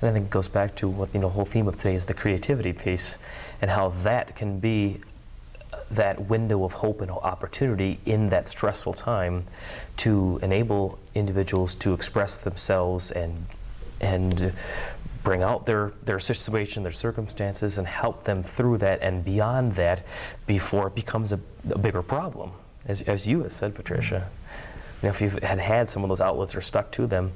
And I think it goes back to what the whole theme of today is the creativity piece, and how that can be that window of hope and opportunity in that stressful time to enable individuals to express themselves and bring out their situation, their circumstances, and help them through that and beyond that before it becomes a bigger problem. As you have said, Patricia, if you've had some of those outlets or stuck to them,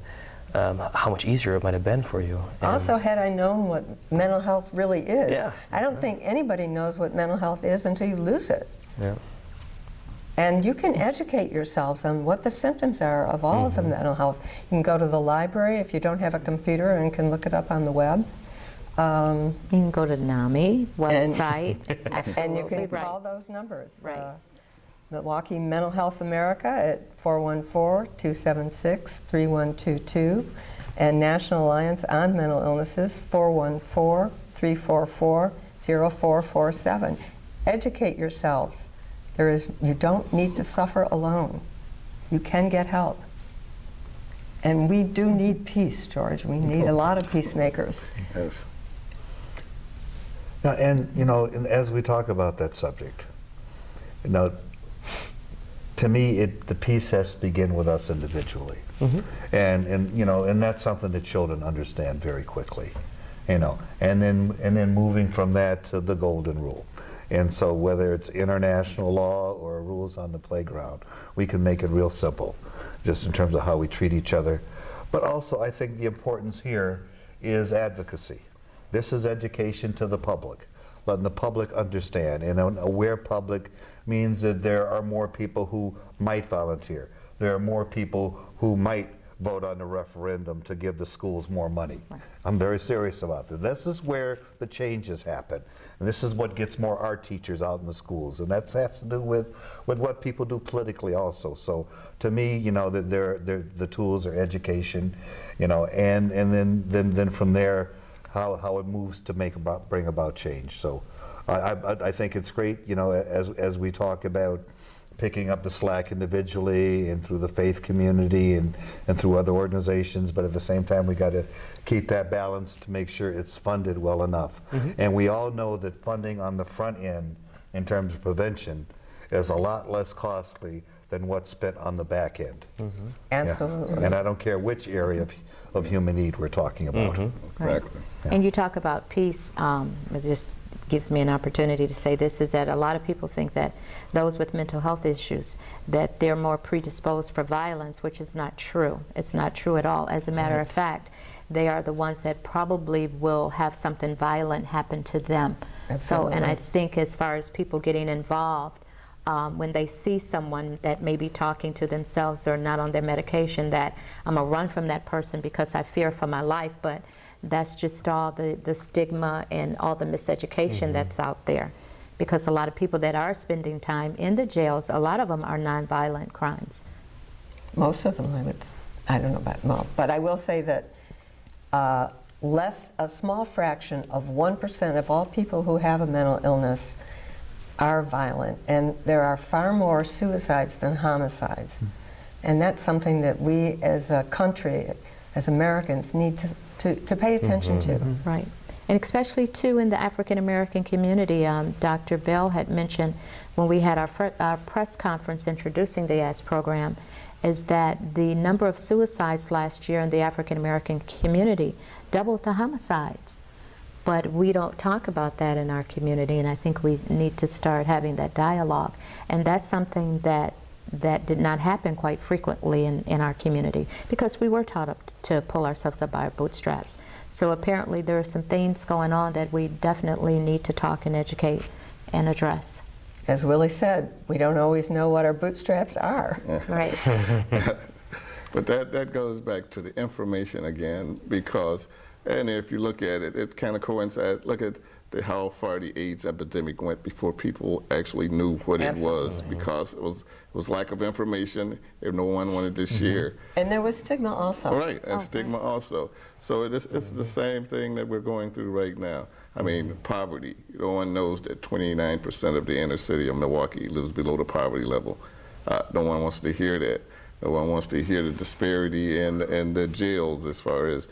how much easier it might have been for you. And also, had I known what mental health really is, yeah, I don't think anybody knows what mental health is until you lose it. Yeah. And you can educate yourselves on what the symptoms are of all of the mental health. You can go to the library if you don't have a computer and can look it up on the web. You can go to NAMI website. And you can call those numbers. Milwaukee Mental Health America at 414-276-3122, and National Alliance on Mental Illnesses 414-344-0447. Educate yourselves. You don't need to suffer alone. You can get help. And we do need peace, George. We need a lot of peacemakers. Yes. Now, and as we talk about that subject, to me, the peace has to begin with us individually, and that's something that children understand very quickly, and then moving from that to the golden rule, and so whether it's international law or rules on the playground, we can make it real simple, just in terms of how we treat each other. But also, I think the importance here is advocacy. This is education to the public, letting the public understand, and an aware public means that there are more people who might volunteer. There are more people who might vote on the referendum to give the schools more money. I'm very serious about this. This is where the changes happen. And this is what gets more art teachers out in the schools. And that has to do with what people do politically also. So to me, the tools are education, and then from there, how it moves to bring about change. So I think it's great, as we talk about picking up the slack individually and through the faith community and through other organizations, but at the same time we got to keep that balance to make sure it's funded well enough. And we all know that funding on the front end in terms of prevention is a lot less costly than what's spent on the back end. Absolutely. Yeah. And I don't care which area of human need we're talking about. Exactly. Yeah. And you talk about peace, it just gives me an opportunity to say this, is that a lot of people think that those with mental health issues, that they're more predisposed for violence, which is not true. It's not true at all. As a matter of fact, they are the ones that probably will have something violent happen to them. Absolutely. So, and I think as far as people getting involved, when they see someone that may be talking to themselves or not on their medication, that I'm gonna run from that person because I fear for my life, but that's just all the stigma and all the miseducation that's out there. Because a lot of people that are spending time in the jails, a lot of them are nonviolent crimes. Most of them, I don't know about most, but I will say that a small fraction of 1% of all people who have a mental illness are violent, and there are far more suicides than homicides. And that's something that we as a country, as Americans, need to pay attention to. Right. And especially too in the African American community. Dr. Bell had mentioned when we had our press conference introducing the ASK program, is that the number of suicides last year in the African American community doubled the homicides. But we don't talk about that in our community, and I think we need to start having that dialogue. And that's something that did not happen quite frequently in our community, because we were taught to pull ourselves up by our bootstraps. So apparently there are some things going on that we definitely need to talk and educate and address. As Willie said, we don't always know what our bootstraps are. Right. But that goes back to the information again, because, and if you look at it, it kind of coincides. Look at how far the AIDS epidemic went before people actually knew what it was, because it was lack of information, and no one wanted to share. And there was stigma also. Right, and stigma also. So it's the same thing that we're going through right now. I mean, poverty. No one knows that 29% of the inner city of Milwaukee lives below the poverty level. No one wants to hear that. No one wants to hear the disparity in the jails as far as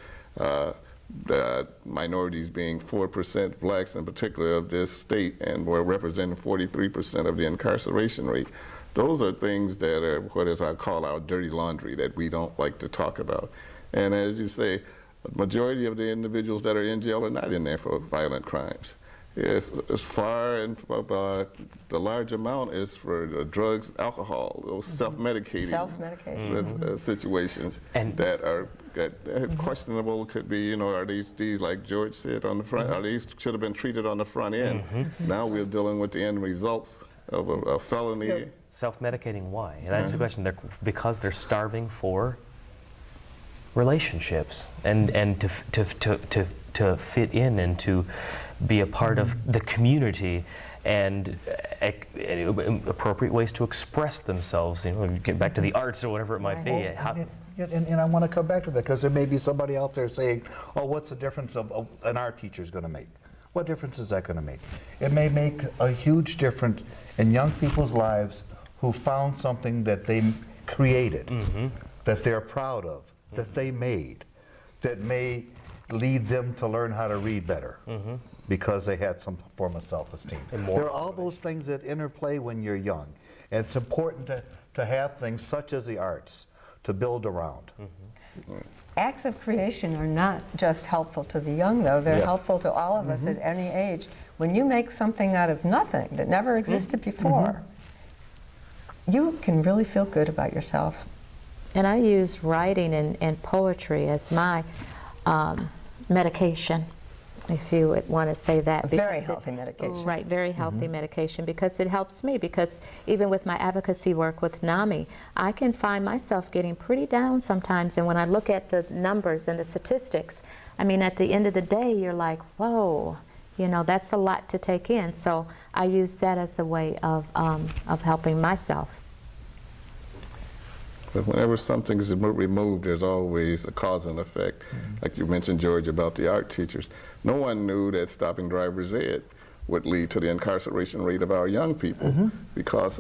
minorities being 4%, blacks in particular of this state, and we're representing 43% of the incarceration rate. Those are things that are what is I call our dirty laundry that we don't like to talk about. And as you say, the majority of the individuals that are in jail are not in there for violent crimes. It's far, and the large amount is for drugs, alcohol, those self-medicating situations that are questionable. Could be, are these like George said on the front, are these should have been treated on the front end. Now we're dealing with the end results of a felony. Self-medicating, why? And that's the question. Because they're starving for relationships and to fit in and to be a part of the community and appropriate ways to express themselves, get back to the arts or whatever it might be. And I want to come back to that because there may be somebody out there saying, oh, what's the difference of an art teacher's going to make? What difference is that going to make? It may make a huge difference in young people's lives who found something that they created, that they're proud of, that they made, that may lead them to learn how to read better because they had some form of self-esteem. There are all those things that interplay when you're young. And it's important to have things such as the arts to build around. Acts of creation are not just helpful to the young, though. They're helpful to all of us at any age. When you make something out of nothing that never existed before, you can really feel good about yourself. And I use writing and poetry as my medication, if you would want to say that. Very healthy medication. Right, very healthy medication, because it helps me, because even with my advocacy work with NAMI, I can find myself getting pretty down sometimes, and when I look at the numbers and the statistics, I mean, at the end of the day, you're like, whoa, that's a lot to take in. So I use that as a way of helping myself. But whenever something is removed, there's always a cause and effect. Like you mentioned, George, about the art teachers. No one knew that stopping driver's ed would lead to the incarceration rate of our young people, because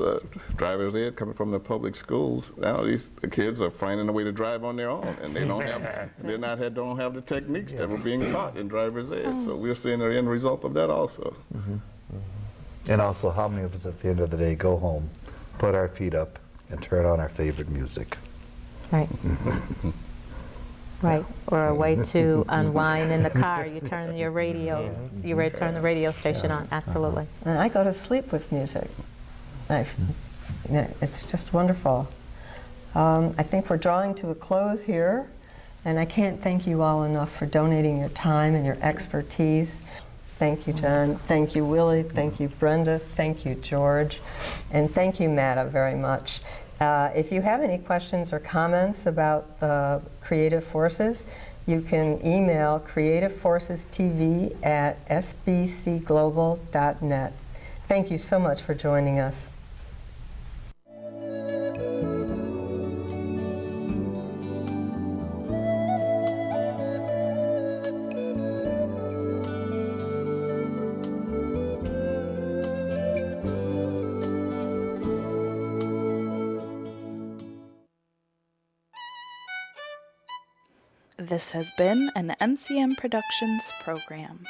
driver's ed coming from the public schools, now the kids are finding a way to drive on their own, and they don't have the techniques that were being taught in driver's ed. So we're seeing the end result of that also. And also, how many of us at the end of the day go home, put our feet up, and turn on our favorite music? Right. Right. Or a way to unwind in the car. You turn your radios. You turn the radio station on. Absolutely. And I go to sleep with music. It's just wonderful. I think we're drawing to a close here, and I can't thank you all enough for donating your time and your expertise. Thank you, John. Thank you, Willie. Thank you, Brenda. Thank you, George. And thank you, Matta, very much. If you have any questions or comments about the Creative Forces, you can email creativeforcestv@sbcglobal.net. Thank you so much for joining us. This has been an MCM Productions program.